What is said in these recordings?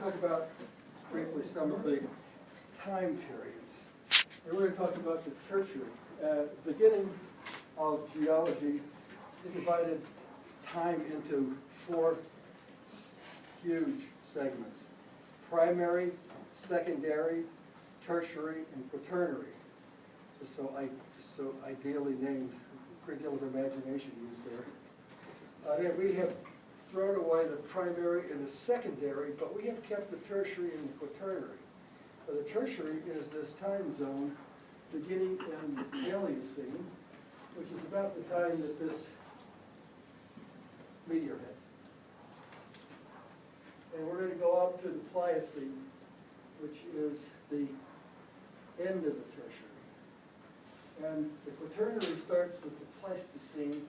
talk about briefly some of the time periods. And we're going to talk about the Tertiary. Beginning of geology, it divided time into four huge segments: primary, secondary, tertiary, and quaternary. Just so ideally named, a great deal of imagination used there. Then we have thrown away the primary and the secondary, but we have kept the tertiary and the quaternary. The tertiary is this time zone beginning in the Paleocene, which is about the time that this meteor hit. And we're going to go up to the Pliocene, which is the end of the tertiary. And the quaternary starts with the Pleistocene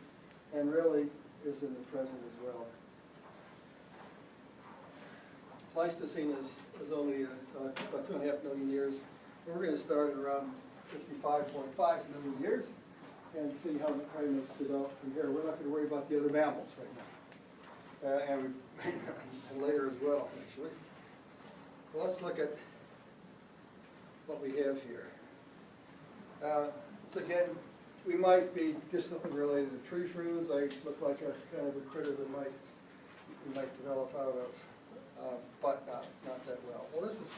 and really is in the present as well. Pleistocene is only about 2.5 million years. And we're going to start at around 65.5 million years and see how the primates develop from here. We're not going to worry about the other mammals right now. And later as well, actually. Well, let's look at what we have here. So again, we might be distantly related to tree shrews. I look like a kind of a critter that we might develop out of, but not that well. Well, this is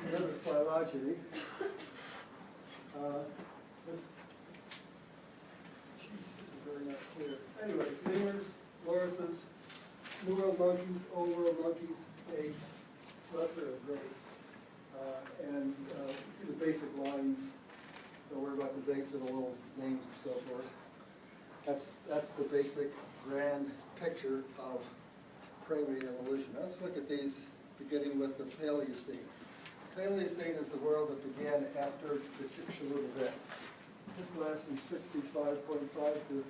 another phylogeny. This is very not clear. Anyway, lemurs, lorises, neural monkeys, oval monkeys, apes, lesser of great. And see the basic lines. Don't worry about the dates and the little names and so forth. That's the basic grand picture of primate evolution. Now let's look at these, beginning with the Paleocene. Paleocene is the world that began after the Chicxulub event. This lasts from 65.5 to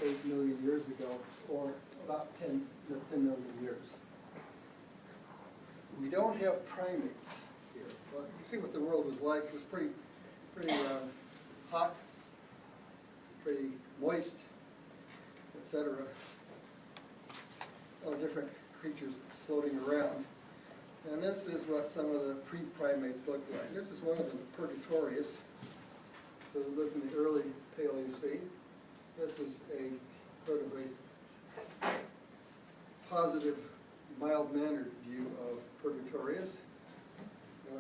55.8 million years ago, or about 10 million years. We don't have primates here. Well, you see what the world was like. It was pretty hot, pretty moist, etc. All different creatures floating around. And this is what some of the pre-primates looked like. This is one of them, Purgatorius, that lived in the early Paleocene. This is a sort of a positive, mild-mannered view of Purgatorius.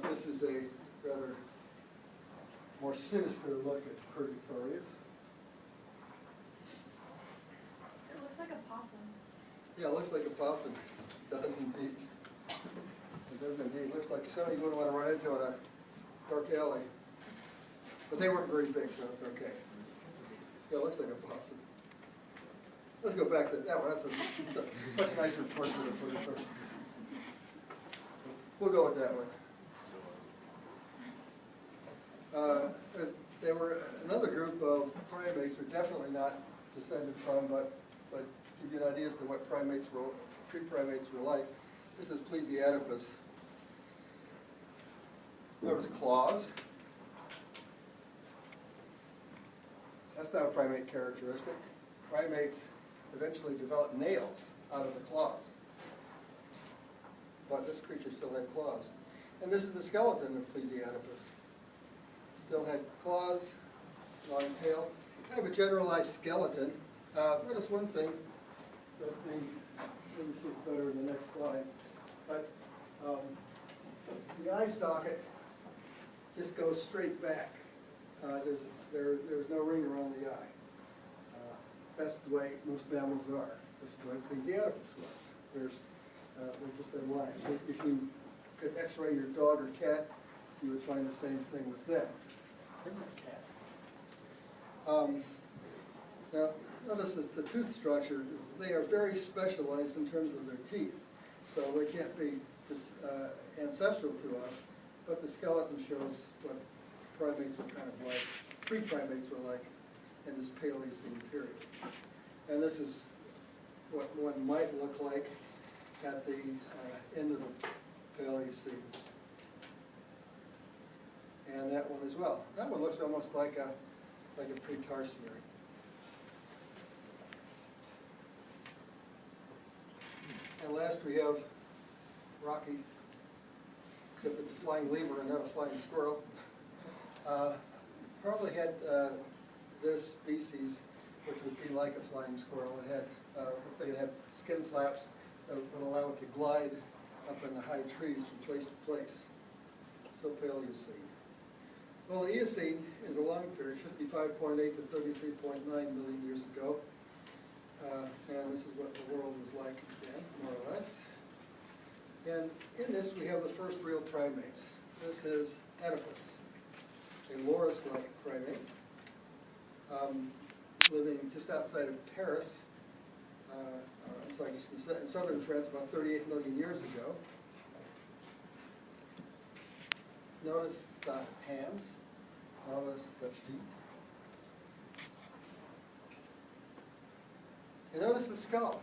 This is a rather more sinister look at Purgatorius. It looks like a possum. Yeah, it looks like a possum. It does indeed. It does indeed. It looks like somebody you wouldn't want to run into in a dark alley. But they weren't very big, so it's okay. Yeah, it looks like a possum. Let's go back to that one. That's a much nicer portrait of Purgatorius. We'll go with that one. There were another group of primates who are definitely not descended from, but give you an idea as to what pre-primates were like. This is Plesiadopus. Notice claws. That's not a primate characteristic. Primates eventually developed nails out of the claws. But this creature still had claws. And this is the skeleton of Plesiadopus. Still had claws, long tail, kind of a generalized skeleton. Notice one thing that let me see it better in the next slide. But the eye socket just goes straight back. There's no ring around the eye. That's the way most mammals are. This is the way Plesiadopus was. There's just a line. So if you could x-ray your dog or cat, you would find the same thing with them. They're not a cat. Now, notice that the tooth structure, they are very specialized in terms of their teeth. So they can't be ancestral to us, but the skeleton shows what primates were kind of like, pre-primates were like in this Paleocene period. And this is what one might look like at the end of the Paleocene. And that one as well. That one looks almost like a pre-Tertiary. And last we have Rocky, except it's a flying lemur and not a flying squirrel. Probably had this species, which would be like a flying squirrel. It had, looks like it had skin flaps that would allow it to glide up in the high trees from place to place. So Paleocene. Well, the Eocene is a long period, 55.8 to 33.9 million years ago. And this is what the world was like then, more or less. And in this, we have the first real primates. This is Oedipus, a loris-like primate, living just outside of Paris. Just in southern France, about 38 million years ago. Notice the hands, notice the feet. And notice the skull.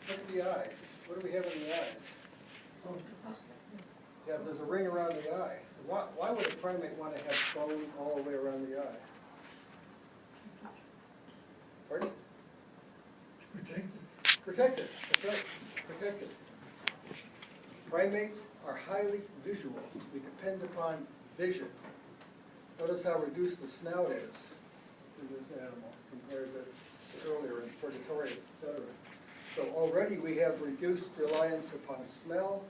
Look at the eyes. What do we have in the eyes? Yeah, there's a ring around the eye. Why would a primate want to have bone all the way around the eye? Pardon? Protected, that's right, protected. Primates are highly visual. We depend upon vision. Notice how reduced the snout is in this animal compared to earlier in Purgatorius, etc. So already we have reduced reliance upon smell,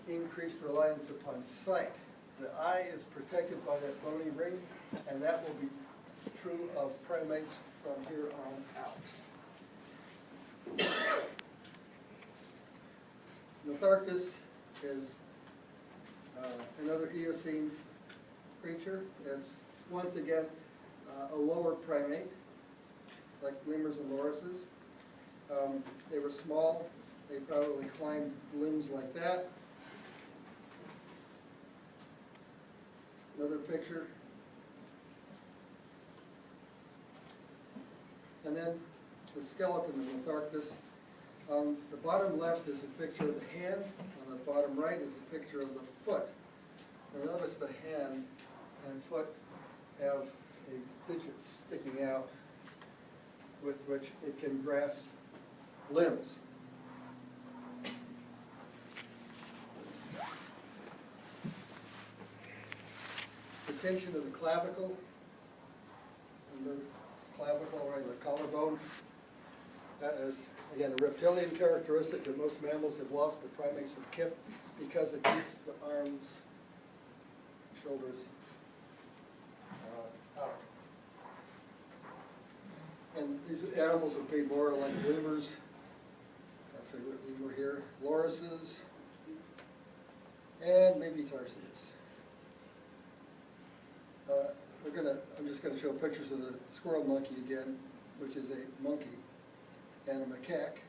increased reliance upon sight. The eye is protected by that bony ring, and that will be true of primates from here on out. Neotharctus is another Eocene creature. It's once again a lower primate, like lemurs and lorises. They were small. They probably climbed limbs like that. Another picture. And then the skeleton of Neotharctus. On the bottom left is a picture of the hand. On the bottom right is a picture of the foot. And notice the hand and foot have a digit sticking out with which it can grasp limbs. The tension of the clavicle, and the clavicle, right, the collarbone. That is, again, a reptilian characteristic that most mammals have lost, but primates have kept because it keeps the arms, shoulders out. And these animals would be more like lemurs, our favorite lemur here, lorises, and maybe tarsiers. I'm just going to show pictures of the squirrel monkey again, which is a monkey and a macaque.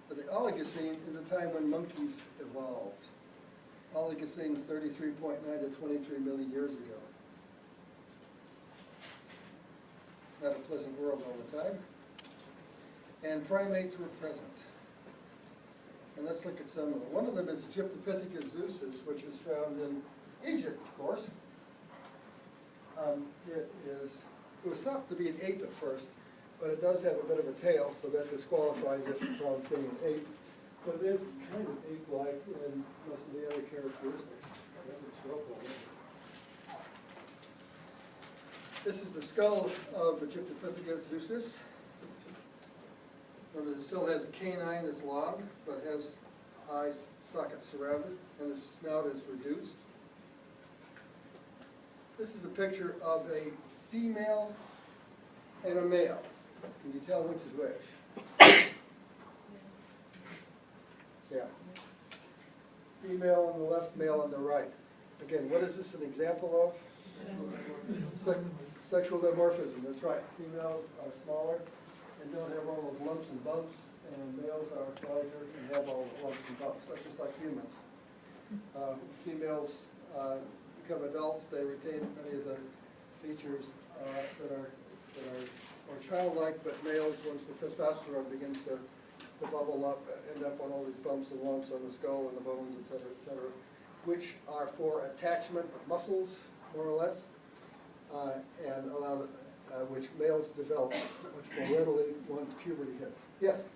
But the Oligocene is a time when monkeys evolved. Oligocene 33.9 to 23 million years ago. Not a pleasant world all the time. And primates were present. And let's look at some of them. One of them is Gyptopithecus zeusis, which is found in Egypt, of course. It was thought to be an ape at first, but it does have a bit of a tail, so that disqualifies it from being an ape. But it is kind of ape-like in most of the other characteristics. This is the skull of the Gyptopithecus zeusis. Notice it still has a canine that's long, but has eye sockets surrounded, and the snout is reduced. This is a picture of a female and a male. Can you tell which is which? Yeah. Female on the left, male on the right. Again, what is this an example of? Sexual dimorphism, that's right. Females are smaller and don't have all those lumps and bumps, and males are larger and have all the lumps and bumps. That's just like humans. Females become adults, they retain many of the features that are childlike, but males, once the testosterone begins to bubble up, end up on all these bumps and lumps on the skull and the bones, et cetera, which are for attachment of muscles, more or less, and allow which males develop much more readily once puberty hits. Yes?